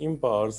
empowers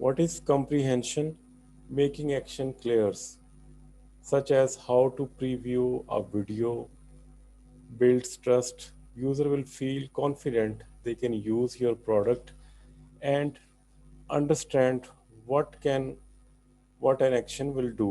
What is comprehension? Making action clear, such as how to preview a video, builds trust. User will feel confident they can use your product and understand what can what an action will do.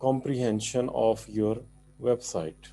comprehension of your website.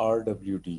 RWD,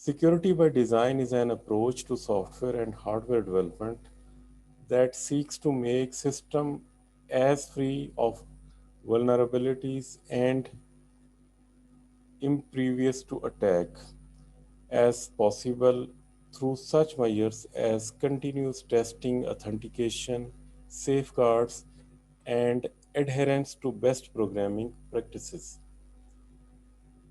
Security by design is an approach to software and hardware development that seeks to make system as free of vulnerabilities and impervious to attack as possible through such measures as continuous testing, authentication, safeguards, and adherence to best programming practices.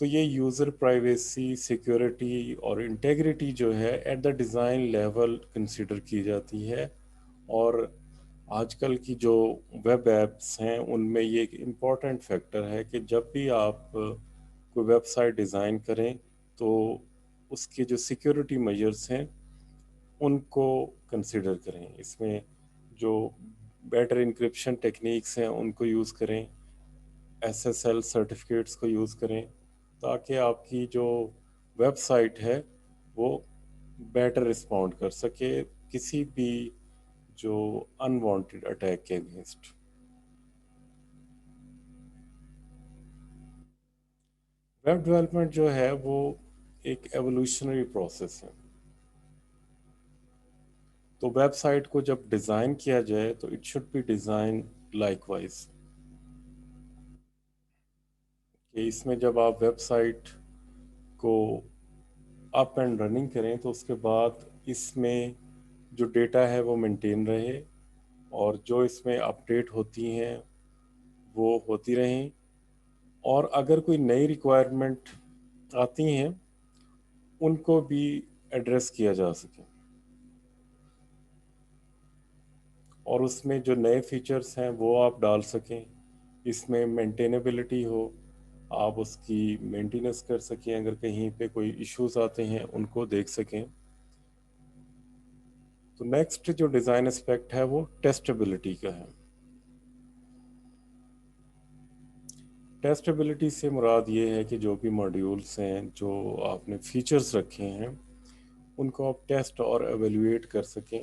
تو یہ user privacy, security اور integrity جو ہے at the design level consider کی جاتی ہے. اور آج کل کی جو ویب ایپس ہیں ان میں یہ ایک امپورٹنٹ فیکٹر ہے کہ جب بھی آپ کوئی ویب سائٹ ڈیزائن کریں تو اس کے جو سیکیورٹی میجرز ہیں ان کو کنسیڈر کریں. اس میں جو بیٹر انکرپشن ٹیکنیکس ہیں ان کو یوز کریں، ایس ایس ایل سرٹیفکیٹس کو یوز کریں، تاکہ آپ کی جو ویب سائٹ ہے وہ بیٹر رسپونڈ کر سکے کسی بھی جو انوانٹیڈ اٹیک کے اگینسٹ. ویب ڈیولپمنٹ جو ہے وہ ایک ایولیوشنری پروسیس ہے. تو ویب سائٹ کو جب ڈیزائن کیا جائے تو it should be design likewise. کہ اس میں جب آپ ویب سائٹ کو اپ اینڈ رننگ کریں تو اس کے بعد اس میں جو ڈیٹا ہے وہ مینٹین رہے، اور جو اس میں اپڈیٹ ہوتی ہیں وہ ہوتی رہیں، اور اگر کوئی نئی ریکوائرمنٹ آتی ہیں ان کو بھی ایڈریس کیا جا سکے، اور اس میں جو نئے فیچرز ہیں وہ آپ ڈال سکیں. اس میں مینٹینیبلٹی ہو، آپ اس کی مینٹیننس کر سکیں، اگر کہیں پہ کوئی ایشوز آتے ہیں ان کو دیکھ سکیں. تو نیکسٹ جو ڈیزائن اسپیکٹ ہے وہ ٹیسٹیبلٹی کا ہے. ٹیسٹیبلٹی سے مراد یہ ہے کہ جو بھی ماڈیولس ہیں، جو آپ نے فیچرز رکھے ہیں، ان کو آپ ٹیسٹ اور ایویلویٹ کر سکیں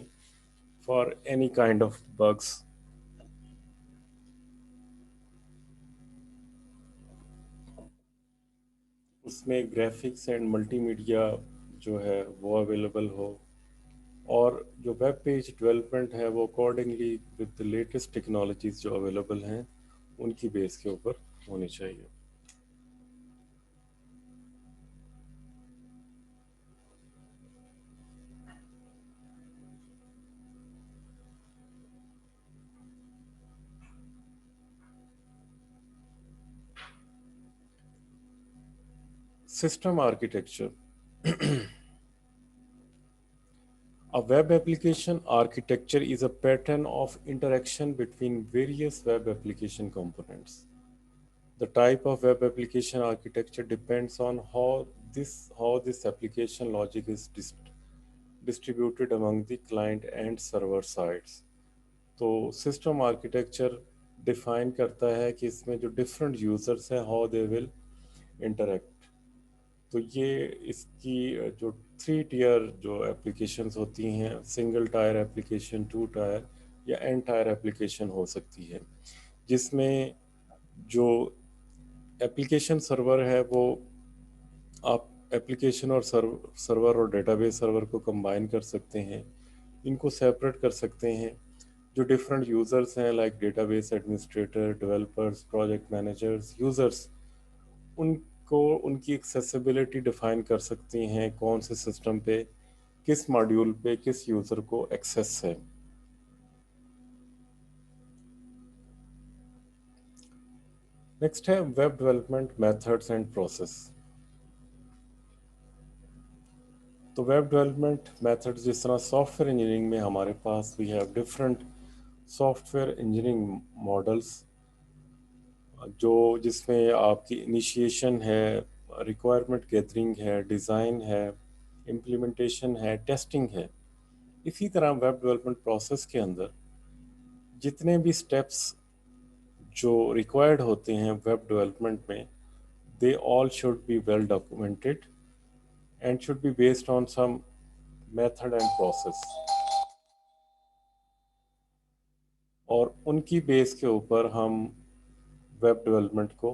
for any kind of bugs. اس میں گرافکس اینڈ ملٹی میڈیا جو ہے وہ اویلیبل ہو، اور جو ویب پیج ڈیولپمنٹ ہے وہ اکارڈنگلی ود لیٹسٹ ٹیکنالوجیز جو اویلیبل ہیں ان کی بیس کے اوپر ہونی چاہیے. System architecture. A web application architecture is a pattern of interaction between various web application components. The type of web application architecture depends on how this application logic is distributed among the client and server sides. تو system architecture define کرتا ہے کہ اس میں جو different users ہیں how they will interact. تو یہ اس کی جو 3 ٹیئر جو اپلیکیشنز ہوتی ہیں، سنگل ٹائر اپلیکیشن، 2 ٹائر یا این ٹائر اپلیکیشن ہو سکتی ہے، جس میں جو اپلیکیشن سرور ہے وہ آپ ایپلیکیشن اور سرور اور ڈیٹا بیس سرور کو کمبائن کر سکتے ہیں، ان کو سیپریٹ کر سکتے ہیں. جو ڈفرینٹ یوزرس ہیں like database administrator, developers, project managers, users, ان کو ان کی ایکسیسیبلٹی ڈیفائن کر سکتی ہیں کون سے سسٹم پہ، کس ماڈیول پہ کس یوزر کو ایکسیس ہے. نیکسٹ ہے web development methods and process. تو ویب ڈیولپمنٹ میتھڈ جس طرح سافٹ ویئر انجینئرنگ میں ہمارے پاس we have different software engineering models, جو جس میں آپ کی انیشیشن ہے، ریکوائرمنٹ گیدرنگ ہے، ڈیزائن ہے، امپلیمنٹیشن ہے، ٹیسٹنگ ہے. اسی طرح ویب ڈیولپمنٹ پروسیس کے اندر جتنے بھی اسٹیپس جو ریکوائرڈ ہوتے ہیں ویب ڈیولپمنٹ میں، they all should be well documented and should be based on some method and process. اور ان کی بیس کے اوپر ہم ویب ڈیولپمنٹ کو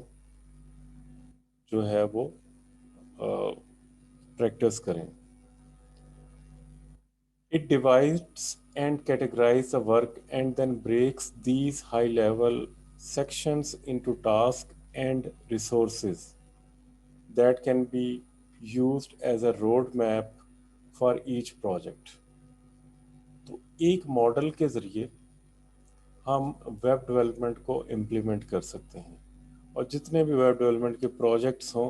جو ہے وہ پریکٹس کریں. It divides and categorizes the work and then breaks these high level sections into tasks and resources that can be used as a roadmap for each project. تو ایک ماڈل کے ذریعے ہم ویب ڈیولپمنٹ کو implement کر سکتے ہیں، اور جتنے بھی ویب ڈیولپمنٹ کے پروجیکٹس ہوں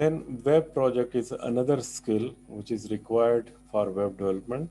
Then web project is another skill which is required for web development.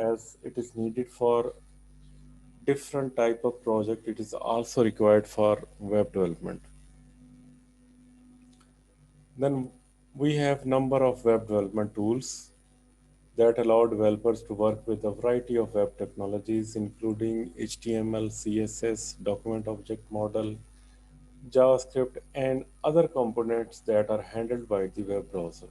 as it is needed for different type of project, it is also required for web development. Then we have number of web development tools that allow developers to work with a variety of web technologies including HTML, CSS, document object model, JavaScript and other components that are handled by the web browser.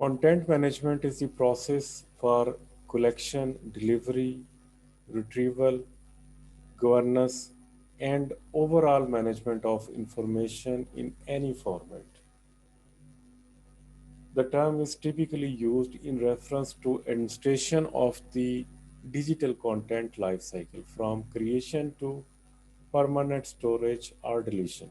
Content management is the process for collection, delivery, retrieval, governance, and overall management of information in any format. The term is typically used in reference to administration of the digital content lifecycle from creation to permanent storage or deletion.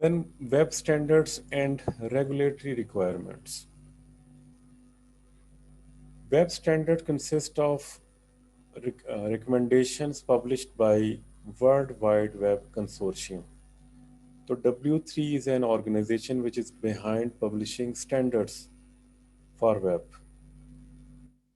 Then web standards and regulatory requirements. Web standard consist of recommendations published by World Wide Web Consortium. So W3 is an organization which is behind publishing standards for web.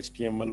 HTML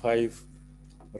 5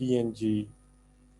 PNG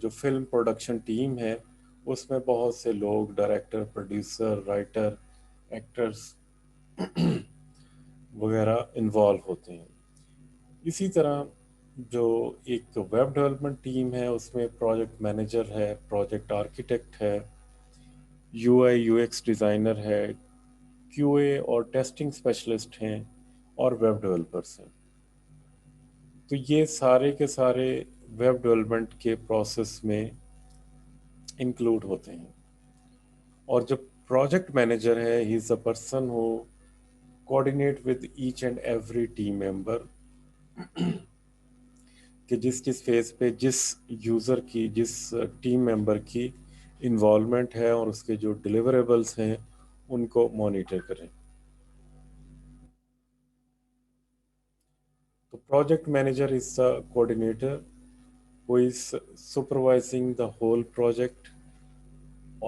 جو film production team ہے اس میں بہت سے لوگ director, producer, writer, actors وغیرہ involve ہوتے ہیں۔ اسی طرح جو ایک ویب ڈیولپمنٹ ٹیم ہے اس میں پروجیکٹ مینیجر ہے، پروجیکٹ آرکیٹیکٹ ہے، you I you x designer ہے، کیو اے اور ٹیسٹنگ اسپیشلسٹ ہیں، اور ویب ڈیولپرس ہیں۔ تو یہ سارے کے سارے ویب ڈیولپمنٹ کے پروسیس میں انکلوڈ ہوتے ہیں۔ اور جو پروجیکٹ مینیجر ہے he is a person who coordinate with each and every team member, کہ جس جس فیز پہ جس یوزر کی، جس ٹیم ممبر کی انوالومنٹ ہے اور اس کے جو ڈیلیوریبلس ہیں ان کو مانیٹر کریں۔ تو project manager is the coordinator who is supervising the whole project،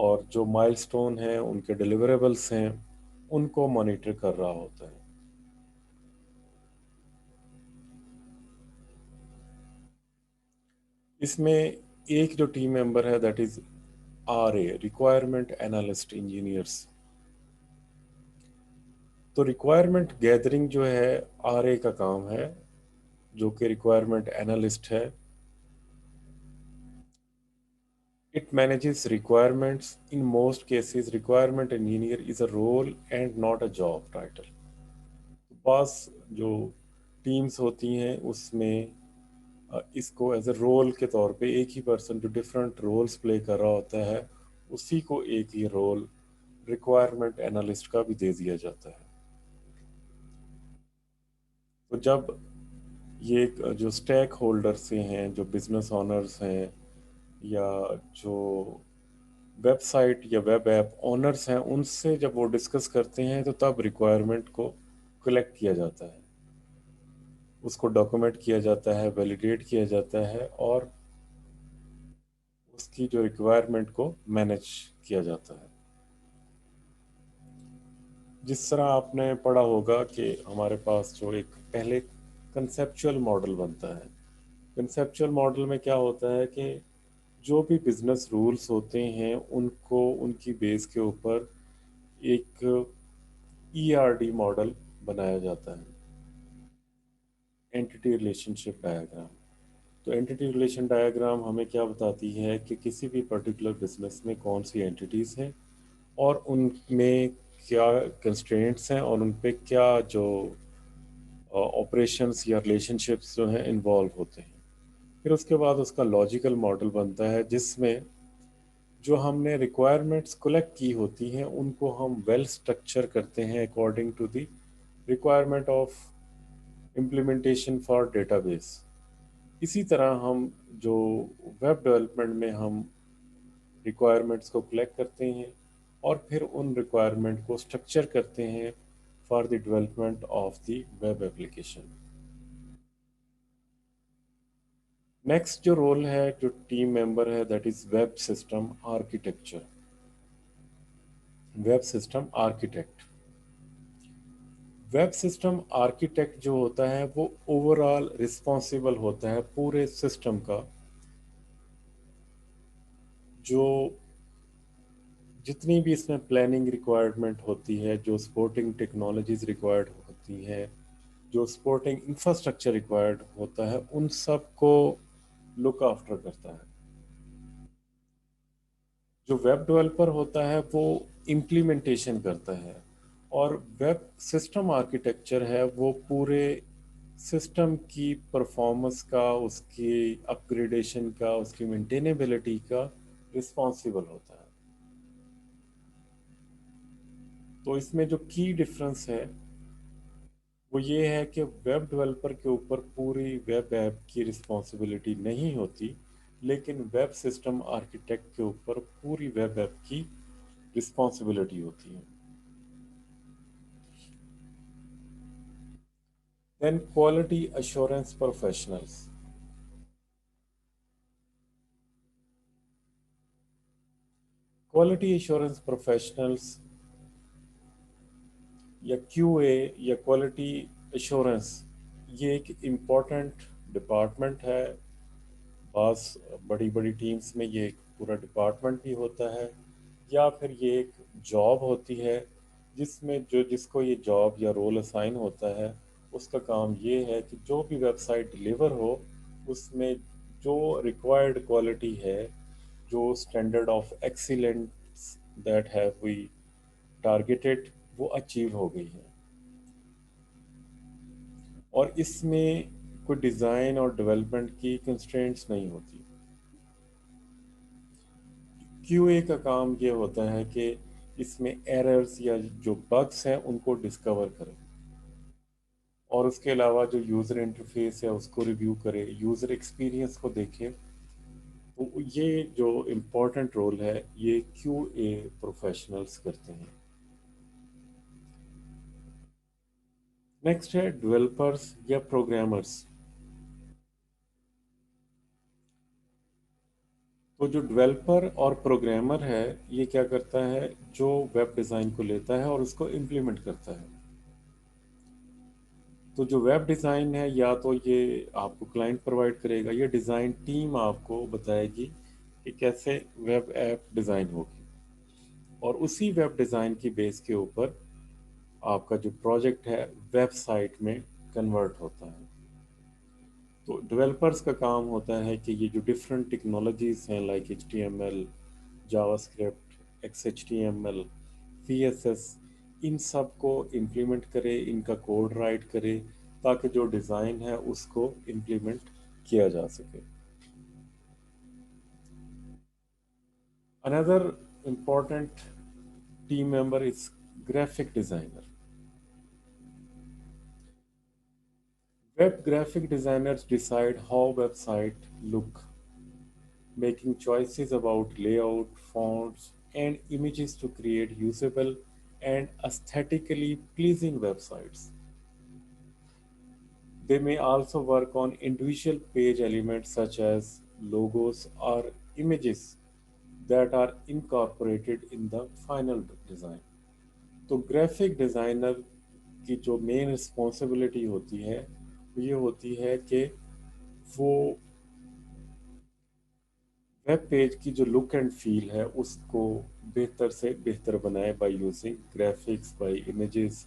اور جو مائل سٹون ہیں ان کے ڈیلیوریبلس ہیں ان کو مانیٹر کر رہا ہوتا ہے۔ اس میں ایک جو ٹیم ممبر ہے that is R A, requirement analyst engineers. تو ریکوائرمنٹ گیدرنگ جو ہے آر اے کا کام ہے، جو کہ ریکوائرمنٹ انالسٹ ہے۔ It manages requirements. In most cases, requirement engineer is a role and not a job title. بعض جو ٹیمز ہوتی ہیں اس میں اس کو ایز اے رول کے طور پہ ایک ہی پرسن جو ڈفرینٹ رولز پلے کر رہا ہوتا ہے اسی کو ایک ہی رول ریکوائرمنٹ انالسٹ کا بھی دے دیا جاتا ہے۔ تو جب یہ جو اسٹیک ہولڈر سے ہیں، جو بزنس آنرز ہیں، یا جو ویب سائٹ یا ویب ایپ اونرز ہیں، ان سے جب وہ ڈسکس کرتے ہیں تو تب ریکوائرمنٹ کو کلیکٹ کیا جاتا ہے، اس کو ڈاکومنٹ کیا جاتا ہے، ویلیڈیٹ کیا جاتا ہے، اور اس کی جو ریکوائرمنٹ کو مینیج کیا جاتا ہے۔ جس طرح آپ نے پڑھا ہوگا کہ ہمارے پاس جو ایک پہلے کنسیپچول ماڈل بنتا ہے، کنسیپچول ماڈل میں کیا ہوتا ہے کہ جو بھی بزنس رولز ہوتے ہیں ان کو ان کی بیس کے اوپر ایک ای آر ڈی ماڈل بنایا جاتا ہے، اینٹی ریلیشن شپ ڈائیگرام۔ تو اینٹی ریلیشن ڈائیگرام ہمیں کیا بتاتی ہے کہ کسی بھی پرٹیکولر بزنس میں کون سی اینٹیز ہیں اور ان میں کیا کنسٹرینٹس ہیں اور ان پہ کیا جو آپریشنس یا ریلیشن شپس جو ہیں انوالو ہوتے ہیں۔ پھر اس کے بعد اس کا لاجیکل ماڈل بنتا ہے جس میں جو ہم نے ریکوائرمنٹس کلیکٹ کی ہوتی ہیں ان کو ہم ویل اسٹرکچر کرتے ہیں according to the requirement of implementation for database. اسی طرح ہم جو ویب ڈیولپمنٹ میں ہم ریکوائرمنٹس کو کلیکٹ کرتے ہیں اور پھر ان ریکوائرمنٹ کو اسٹرکچر کرتے ہیں for the development of the web application. Next جو رول ہے جو ٹیم ممبر ہے that is web system architecture, web system architect. Web system architect جو ہوتا ہے وہ اوور آل رسپانسیبل ہوتا ہے پورے سسٹم کا، جو جتنی بھی اس میں پلاننگ ریکوائرمنٹ ہوتی ہے، جو سپورٹنگ ٹیکنالوجیز ریکوائرڈ ہوتی ہیں، جو سپورٹنگ انفراسٹرکچر ریکوائرڈ ہوتا ہے، ان سب کو لک آفٹر کرتا ہے۔ جو ویب ڈیولپر ہوتا ہے وہ امپلیمنٹیشن کرتا ہے، اور ویب سسٹم آرکیٹیکچر ہے وہ پورے سسٹم کی پرفارمنس کا، اس کی اپ گریڈیشن کا، اس کی مینٹینیبلٹی کا رسپانسیبل ہوتا ہے۔ تو اس میں جو کی ڈفرنس ہے وہ یہ ہے کہ ویب ڈیولپر کے اوپر پوری ویب ایپ کی رسپانسبلٹی نہیں ہوتی، لیکن ویب سسٹم آرکیٹیکٹ کے اوپر پوری ویب ایپ کی رسپانسبلٹی ہوتی ہے۔ Then quality assurance professionals. Quality assurance professionals یا کیو اے یا کوالٹی ایشورنس، یہ ایک امپورٹنٹ ڈپارٹمنٹ ہے بعض بڑی بڑی ٹیمز میں یہ ایک پورا ڈپارٹمنٹ بھی ہوتا ہے، یا پھر یہ ایک جاب ہوتی ہے جس میں جس کو یہ جاب یا رول اسائن ہوتا ہے، اس کا کام یہ ہے کہ جو بھی ویب سائٹ ڈلیور ہو اس میں جو ریکوائرڈ کوالٹی ہے، جو standard of excellence that have we targeted, وہ اچیو ہو گئی ہے۔ اور اس میں کوئی ڈیزائن اور ڈیولپمنٹ کی کنسٹرینٹس نہیں ہوتی۔ کیو اے کا کام یہ ہوتا ہے کہ اس میں ایررز یا جو بگس ہیں ان کو ڈسکور کرے، اور اس کے علاوہ جو یوزر انٹرفیس ہے اس کو ریویو کرے، یوزر ایکسپیرینس کو دیکھے۔ تو یہ جو امپورٹنٹ رول ہے یہ کیو اے پروفیشنلز کرتے ہیں۔ نیکسٹ ہے ڈیولپرز یا پروگرامرز۔ تو جو ڈیولپر اور پروگرامر ہے یہ کیا کرتا ہے، جو ویب ڈیزائن کو لیتا ہے اور اس کو امپلیمنٹ کرتا ہے۔ تو جو ویب ڈیزائن ہے یا تو یہ آپ کو کلائنٹ پرووائڈ کرے گا، یہ ڈیزائن ٹیم آپ کو بتائے گی کہ کیسے ویب ایپ ڈیزائن ہوگی، اور اسی ویب ڈیزائن کی بیس کے اوپر آپ کا جو پروجیکٹ ہے ویب سائٹ میں کنورٹ ہوتا ہے۔ تو ڈیولپرز کا کام ہوتا ہے کہ یہ جو ڈفرینٹ ٹیکنالوجیز ہیں like H T M L, JavaScript, X H T M L, C S S, ان سب کو امپلیمنٹ کرے، ان کا کوڈ رائٹ کرے تاکہ جو ڈیزائن ہے اس کو امپلیمنٹ کیا جا سکے۔ Another important team member is graphic designer. Web graphic designers decide how website look, making choices about layout, fonts, and images to create usable and aesthetically pleasing websites. They may also work on individual page elements such as logos or images that are incorporated in the final design. تو graphic designer کی جو مین responsibility ہوتی ہے وہ یہ ہوتی ہے کہ وہ ویب پیج کی جو لک اینڈ فیل ہے اس کو بہتر سے بہتر بنائے by using graphics, by images,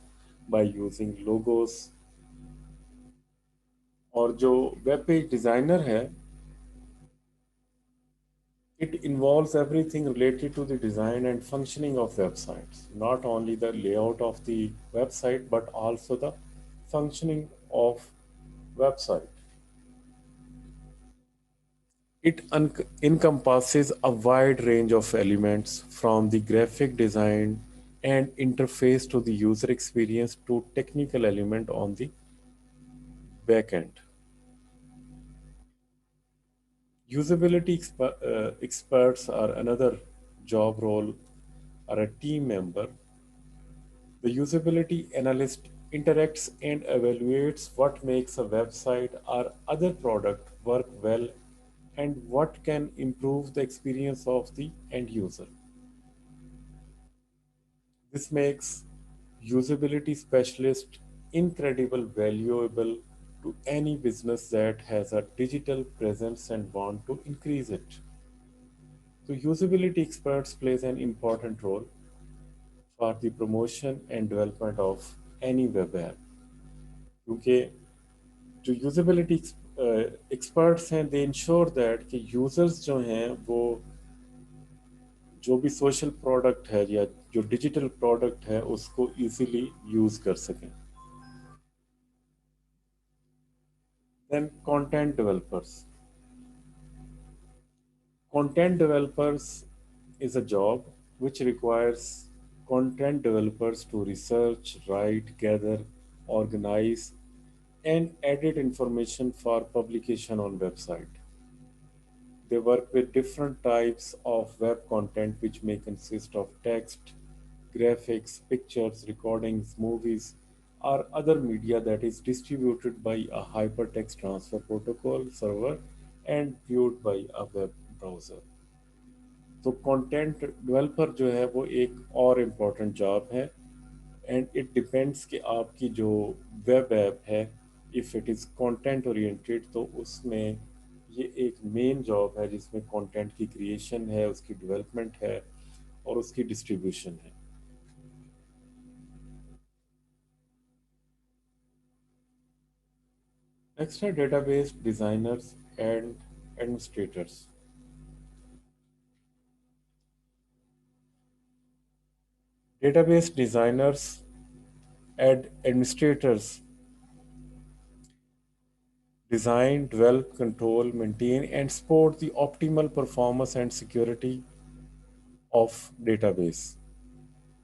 by using logos. اور جو ویب پیج ڈیزائنر ہے it involves everything related to the design and functioning of websites, not only the layout of the website but also the functioning of website. It encompasses a wide range of elements from the graphic design and interface to the user experience to technical element on the back end. Usability experts are another job role or a team member. The usability analyst interacts and evaluates what makes a website or other product work well and what can improve the experience of the end user. This makes usability specialist incredibly valuable to any business that has a digital presence and want to increase it. So usability experts plays an important role for the promotion and development of any web app. کیونکہ جو usability experts ہیں they ensure that کہ users جو ہیں وہ جو بھی social product ہے یا جو ڈیجیٹل پروڈکٹ ہے اس کو ایزیلی یوز کر سکیں۔ Then content developers. Content developers is a job which requires content developers to research, write, gather, organize, and edit information for publication on website. They work with different types of web content which may consist of text, graphics, pictures, recordings, movies, or other media that is distributed by a hypertext transfer protocol server and viewed by a web browser. تو content developer جو ہے وہ ایک اور important job ہے، and it depends کہ آپ کی جو ویب ایپ ہے if it is content oriented تو اس میں یہ ایک مین جاب ہے جس میں کنٹینٹ کی کریشن ہے، اس کی ڈیولپمنٹ ہے اور اس کی ڈسٹریبیوشن ہے۔ نیکسٹ ہے data base designers and administrators. Data base designers and administrators design, develop, control, maintain, and support the optimal performance and security of database,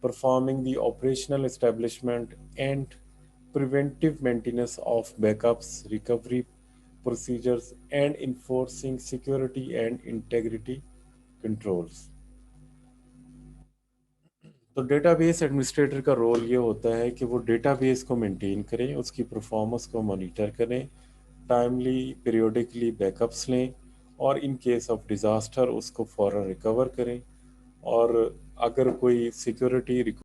performing the operational establishment and preventive maintenance of backups, recovery procedures, and enforcing security and integrity controls. تو data base administrator کا role یہ ہوتا ہے کہ وہ data base کو maintain کریں، اس کی پرفارمنس کو مانیٹر کریں، ٹائملی پیریوڈکلی بیک اپس لیں، اور ان کیس آف ڈیزاسٹر اس کو فوراً ریکور کریں، اور اگر کوئی سیکورٹی